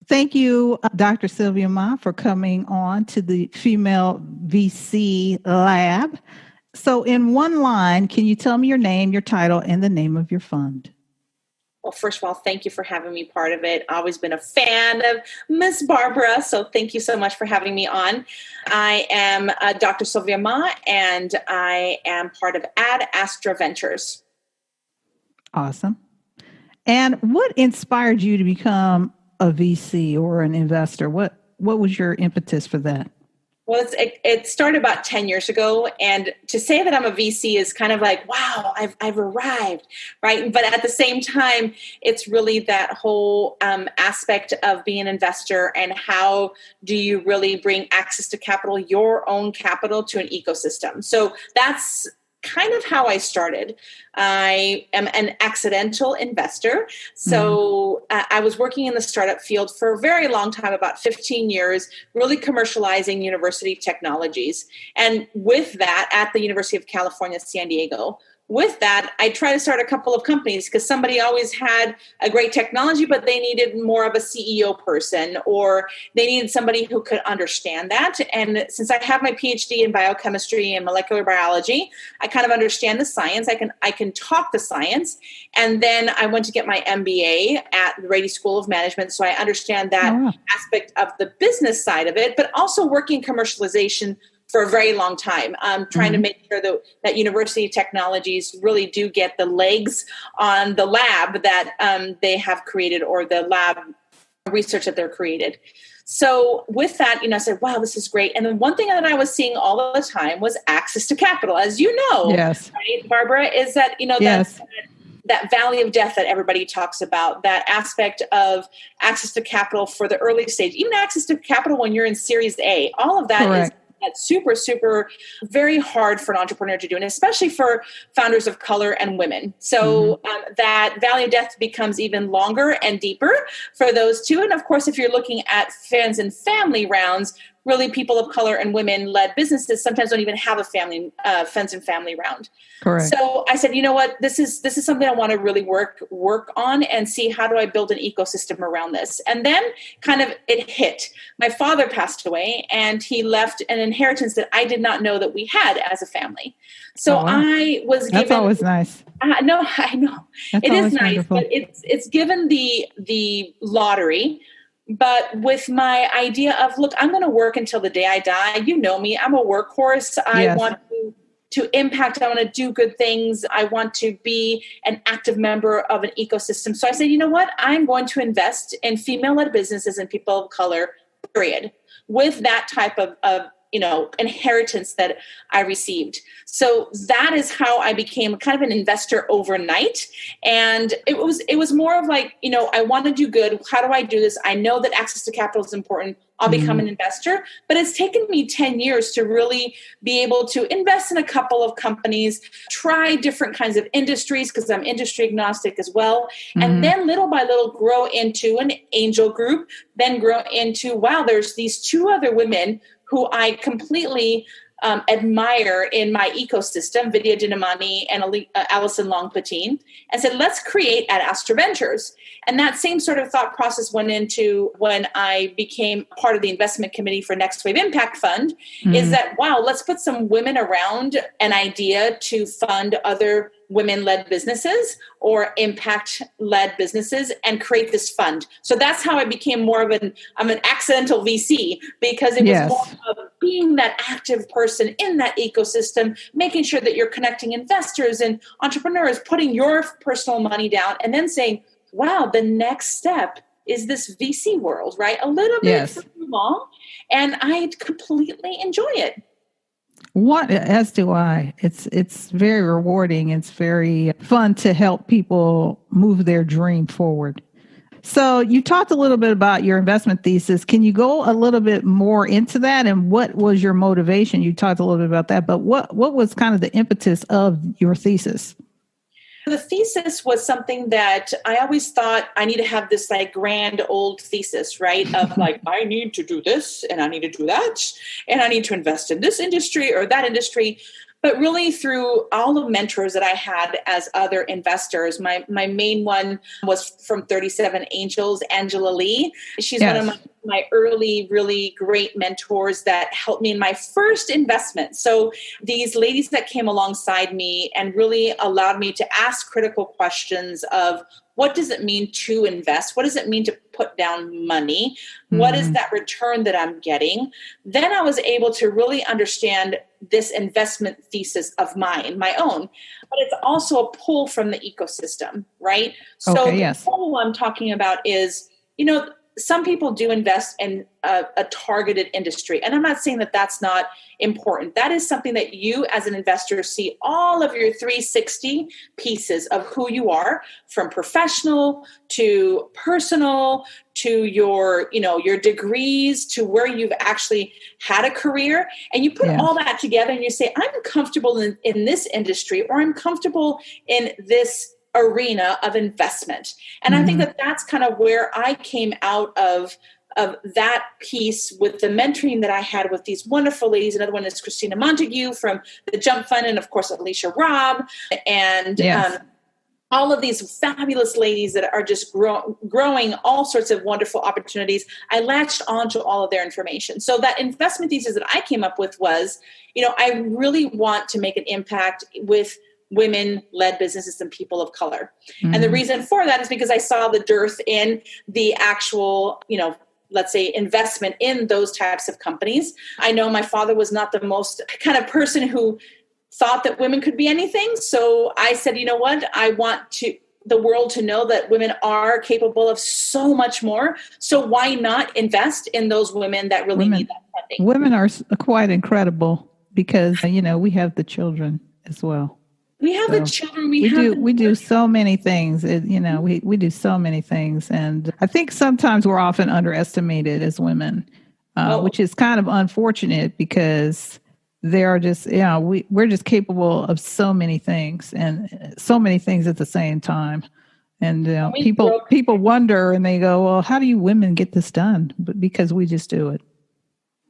Thank you, Dr. Silvia Mah, for coming on to the Female VC Lab. So, in one line, can you tell me your name, your title, and the name of your fund? Well, first of all, thank you for having me part of it. I've always been a fan of Miss Barbara, so thank you so much for having me on. I am Dr. Silvia Mah, and I am part of Ad Astra Ventures. Awesome. And what inspired you to become a VC or an investor? What was your impetus for that? Well, it started about 10 years ago. And to say that I'm a VC is kind of like, wow, I've arrived, right? But at the same time, it's really that whole aspect of being an investor and how do you really bring access to capital, your own capital, to an ecosystem. So that's kind of how I started. I am an accidental investor. So I was working in the startup field for a very long time, about 15 years, really commercializing university technologies. And with that, at the University of California, San Diego, with that, I tried to start a couple of companies because somebody always had a great technology, but they needed more of a CEO person, or they needed somebody who could understand that. And since I have my Ph.D. in biochemistry and molecular biology, I kind of understand the science. I can talk the science. And then I went to get my MBA at the Rady School of Management, so I understand that aspect of the business side of it, but also working commercialization for a very long time, trying to make sure that university technologies really do get the legs on the lab that they have created, or the lab research that they're created. So with that, I said, wow, this is great. And then one thing that I was seeing all the time was access to capital. As you know, yes, right, Barbara, is that, yes, that valley of death that everybody talks about, that aspect of access to capital for the early stage, even access to capital when you're in Series A, all of that correct. That's super, super very hard for an entrepreneur to do, and especially for founders of color and women. So that valley of death becomes even longer and deeper for those two. And of course, if you're looking at friends and family rounds, really people of color and women-led businesses sometimes don't even have a friends and family round. Correct. So I said, you know what, this is something I want to really work on and see, how do I build an ecosystem around this? And then kind of it hit. My father passed away, and he left an inheritance that I did not know that we had as a family. So I was given. That's always nice. No, I know. That's it is nice, wonderful. but it's given the lottery. But with my idea of, look, I'm going to work until the day I die. You know me. I'm a workhorse. I want to impact. I want to do good things. I want to be an active member of an ecosystem. So I said, you know what? I'm going to invest in female-led businesses and people of color, period, with that type of inheritance that I received. So that is how I became kind of an investor overnight. And it was more of like, I want to do good. How do I do this? I know that access to capital is important. I'll become an investor. But it's taken me 10 years to really be able to invest in a couple of companies, try different kinds of industries, because I'm industry agnostic as well. And then little by little grow into an angel group, then grow into, wow, there's these two other women who I completely admire in my ecosystem, Vidya Dinamani and Alison Long-Patine, and said, let's create Ad Astra Ventures. And that same sort of thought process went into when I became part of the investment committee for Next Wave Impact Fund, is that, wow, let's put some women around an idea to fund other women-led businesses or impact-led businesses and create this fund. So that's how I became more of an accidental VC, because it was more of being that active person in that ecosystem, making sure that you're connecting investors and entrepreneurs, putting your personal money down, and then saying, wow, the next step is this VC world, right? A little bit too long, and I completely enjoy it. As do I. It's very rewarding. It's very fun to help people move their dream forward. So you talked a little bit about your investment thesis. Can you go a little bit more into that? And what was your motivation? You talked a little bit about that, but what was kind of the impetus of your thesis? The thesis was something that I always thought I need to have this like grand old thesis, right? Of like, I need to do this and I need to do that and I need to invest in this industry or that industry. But really through all the mentors that I had as other investors, my main one was from 37 Angels, Angela Lee. She's one of my early, really great mentors that helped me in my first investment. So these ladies that came alongside me and really allowed me to ask critical questions of, what does it mean to invest? What does it mean to put down money? What is that return that I'm getting? Then I was able to really understand this investment thesis of mine, my own. But it's also a pull from the ecosystem, right? So the pull I'm talking about is, some people do invest in a targeted industry. And I'm not saying that that's not important. That is something that you as an investor see all of your 360 pieces of who you are, from professional to personal to your degrees to where you've actually had a career. And you put all that together and you say, I'm comfortable in this industry, or I'm comfortable in this arena of investment. And I think that that's kind of where I came out of that piece with the mentoring that I had with these wonderful ladies. Another one is Christina Montague from the Jump Fund, and of course, Alicia Robb, and all of these fabulous ladies that are just growing all sorts of wonderful opportunities. I latched onto all of their information. So that investment thesis that I came up with was, I really want to make an impact with women-led businesses and people of color. And the reason for that is because I saw the dearth in the actual, let's say, investment in those types of companies. I know my father was not the most kind of person who thought that women could be anything. So I said, you know what? I want the world to know that women are capable of so much more. So why not invest in those women that really need that funding? Women are quite incredible because, we have the children as well. We have the children. We do so many things. We do so many things, and I think sometimes we're often underestimated as women, which is kind of unfortunate because there are just we're just capable of so many things and so many things at the same time. And people wonder and they go, well, how do you women get this done? But because we just do it.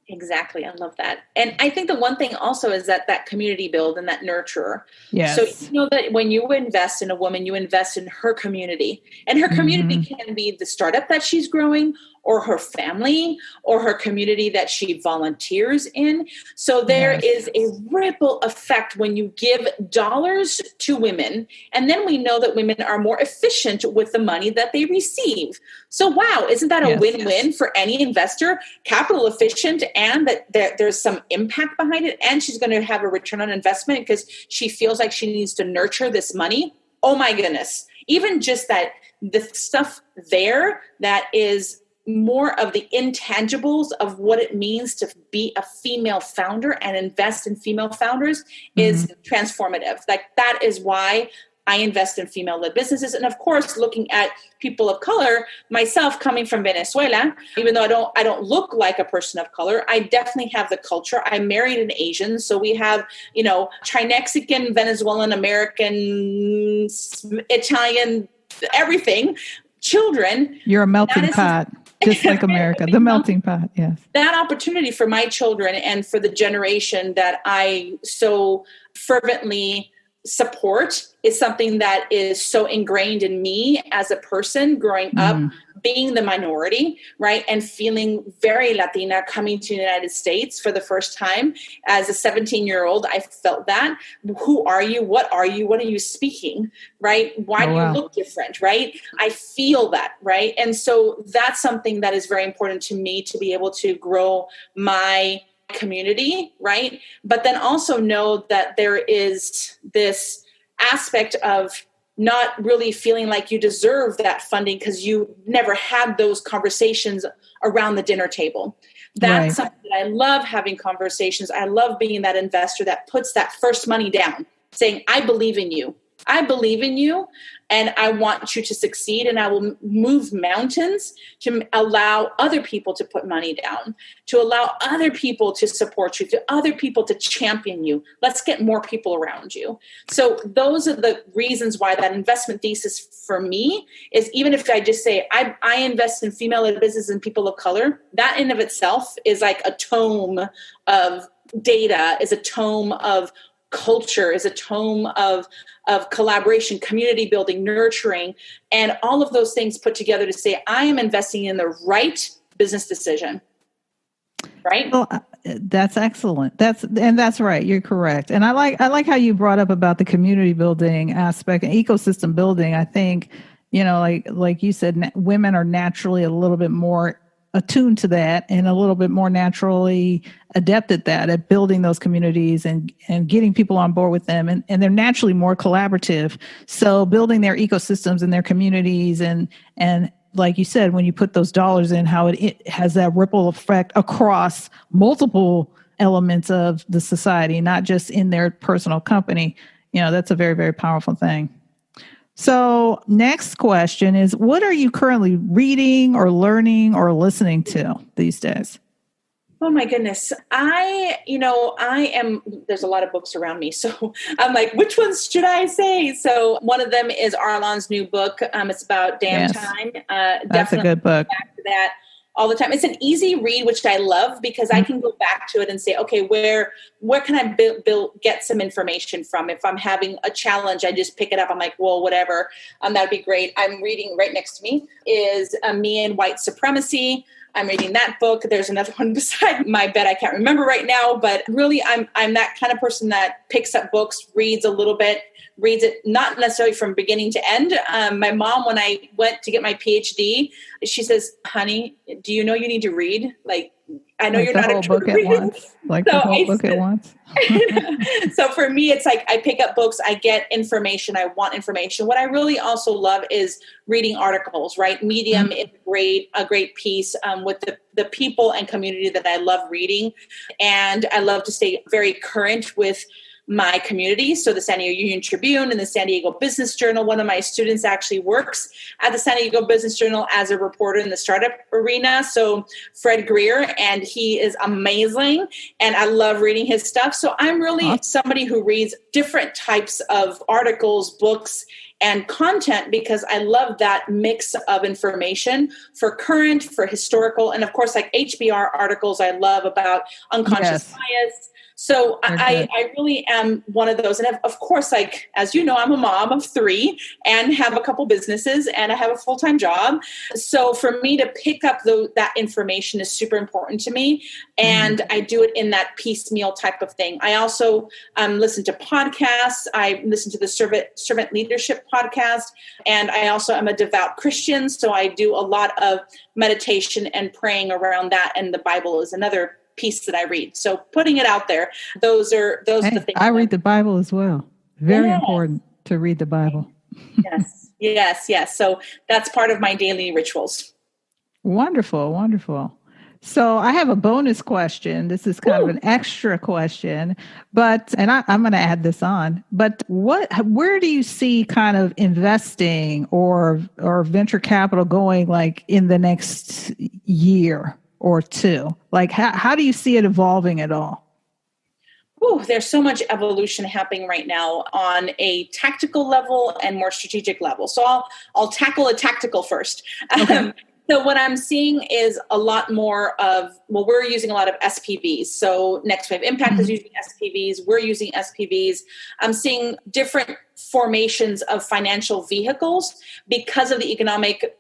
Exactly. I love that. And I think the one thing also is that community build and that nurturer. Yes. So that when you invest in a woman, you invest in her community, and her community can be the startup that she's growing, or her family, or her community that she volunteers in. So there is a ripple effect when you give dollars to women, and then we know that women are more efficient with the money that they receive. So wow, isn't that a win-win for any investor? Capital efficient, and that there's some impact behind it, and she's going to have a return on investment because she feels like she needs to nurture this money. Oh my goodness. Even just that, the stuff there that is more of the intangibles of what it means to be a female founder and invest in female founders is transformative. Like, that is why I invest in female-led businesses. And of course, looking at people of color, myself coming from Venezuela, even though I don't look like a person of color, I definitely have the culture. I married an Asian. So we have, Tri-Mexican, Venezuelan, American, Italian, everything, children. You're a melting pot. Just like America, the melting pot, yes. That opportunity for my children and for the generation that I so fervently support is something that is so ingrained in me as a person growing up, being the minority, right? And feeling very Latina, coming to the United States for the first time. As a 17-year-old, I felt that. Who are you? What are you? What are you speaking? Right? Why do you look different? Right? I feel that, right? And so that's something that is very important to me, to be able to grow my community, right? But then also know that there is this aspect of not really feeling like you deserve that funding because you never had those conversations around the dinner table. That's something that I love, having conversations. I love being that investor that puts that first money down, saying, I believe in you. I believe in you, and I want you to succeed, and I will move mountains to allow other people to put money down, to allow other people to support you, to other people to champion you. Let's get more people around you. So those are the reasons why that investment thesis for me is, even if I just say I invest in female-led businesses and people of color, that in of itself is like a tome of data, is a tome of culture, is a tome of collaboration, community building, nurturing, and all of those things put together to say, I am investing in the right business decision. Right? Well, that's excellent. That's right. You're correct. And I like how you brought up about the community building aspect and ecosystem building. I think, like you said, women are naturally a little bit more attuned to that and a little bit more naturally adept at that, at building those communities and getting people on board with them. And they're naturally more collaborative. So building their ecosystems and their communities and like you said, when you put those dollars in, how it has that ripple effect across multiple elements of the society, not just in their personal company. That's a very, very powerful thing. So next question is, what are you currently reading or learning or listening to these days? Oh my goodness. There's a lot of books around me. So I'm like, which ones should I say? So one of them is Arlon's new book. It's about damn time. That's a good book. Back to that all the time. It's an easy read, which I love because I can go back to it and say, okay, where can I get some information from? If I'm having a challenge, I just pick it up. I'm like, well, whatever. That'd be great. I'm reading right next to me is Me and White Supremacy. I'm reading that book. There's another one beside my bed I can't remember right now, but really I'm that kind of person that picks up books, reads a little bit, reads it not necessarily from beginning to end. My mom, when I went to get my Ph.D., she says, honey, do you know you need to read? Like, I know you're not a book at once. Like the whole book at once. So for me, it's like I pick up books, I get information, I want information. What I really also love is reading articles, right? Medium is a great piece with the people and community that I love reading. And I love to stay very current with my community. So the San Diego Union Tribune and the San Diego Business Journal. One of my students actually works at the San Diego Business Journal as a reporter in the startup arena. So Fred Greer, and he is amazing. And I love reading his stuff. So I'm really somebody who reads different types of articles, books, and content because I love that mix of information for current, for historical, and of course, like HBR articles I love about unconscious bias. So I really am one of those. And of course, like, as you know, I'm a mom of 3 and have a couple businesses and I have a full-time job. So for me to pick up that information is super important to me. And I do it in that piecemeal type of thing. I also listen to podcasts. I listen to the Servant Leadership podcast. And I also am a devout Christian. So I do a lot of meditation and praying around that. And the Bible is another piece that I read. So putting it out there, those are the things. I read the Bible as well. Very important to read the Bible. Yes. So that's part of my daily rituals. Wonderful. So I have a bonus question. This is kind of an extra question, and I'm going to add this on. But where do you see kind of investing or venture capital going like in the next year or two? Like, how do you see it evolving at all? There's so much evolution happening right now on a tactical level and more strategic level. So I'll tackle a tactical first. Okay. So what I'm seeing is a lot more of, we're using a lot of SPVs. So Next Wave Impact is using SPVs. We're using SPVs. I'm seeing different formations of financial vehicles because of the economic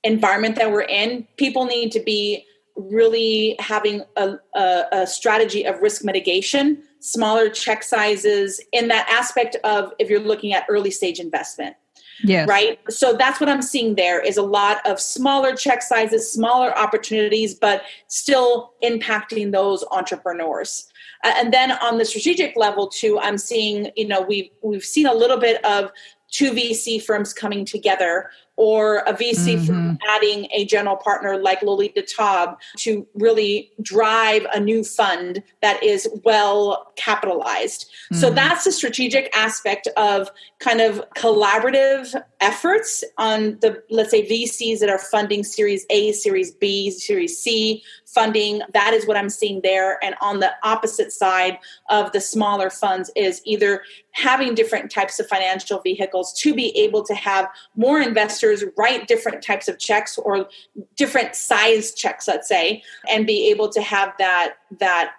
environment that we're in. People need to be really having a strategy of risk mitigation, smaller check sizes in that aspect of if you're looking at early stage investment. Yes. Right. So that's what I'm seeing there is a lot of smaller check sizes, smaller opportunities, but still impacting those entrepreneurs. And then on the strategic level too, I'm seeing, we've seen a little bit of 2 VC firms coming together or a VC firm adding a general partner like Lolita Taub to really drive a new fund that is well capitalized. So that's the strategic aspect of kind of collaborative efforts on the, let's say, VCs that are funding Series A, Series B, Series C funding. That is what I'm seeing there. And on the opposite side of the smaller funds is either having different types of financial vehicles to be able to have more investors write different types of checks or different size checks, let's say, and be able to have that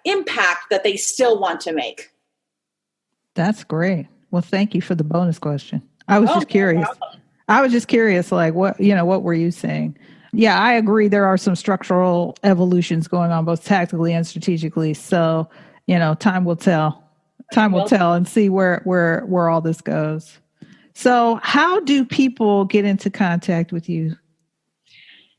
impact that they still want to make. That's great. Well, thank you for the bonus question. I was just curious. I was just curious, like what were you saying? Yeah, I agree. There are some structural evolutions going on, both tactically and strategically. So, time will tell. Time will tell, and see where all this goes. So, how do people get into contact with you?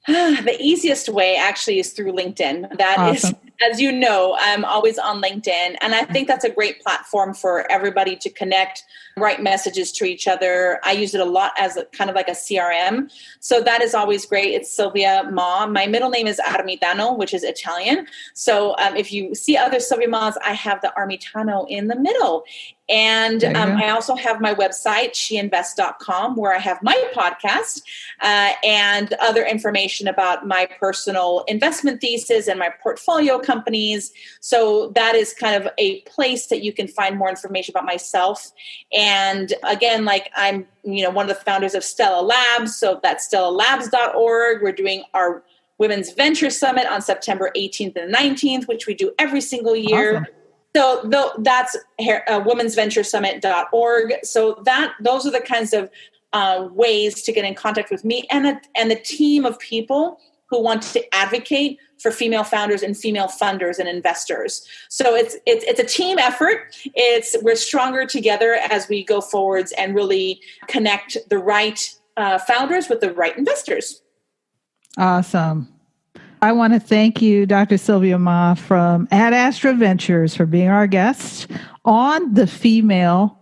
The easiest way actually is through LinkedIn. That is, as you know, I'm always on LinkedIn. And I think that's a great platform for everybody to connect, write messages to each other. I use it a lot as kind of like a CRM. So that is always great. It's Silvia Mah. My middle name is Armitano, which is Italian. So if you see other Silvia Mahs, I have the Armitano in the middle. And I also have my website, sheinvest.com, where I have my podcast and other information about my personal investment thesis and my portfolio companies. So that is kind of a place that you can find more information about myself. And again, like I'm, one of the founders of Stella Labs. So that's stellalabs.org. We're doing our Women's Venture Summit on September 18th and 19th, which we do every single year. Awesome. So that's womensventuresummit.org. So those are the kinds of ways to get in contact with me and the team of people who want to advocate for female founders and female funders and investors. So it's a team effort. We're stronger together as we go forwards and really connect the right founders with the right investors. Awesome. I want to thank you, Dr. Silvia Mah from Ad Astra Ventures, for being our guest on the Female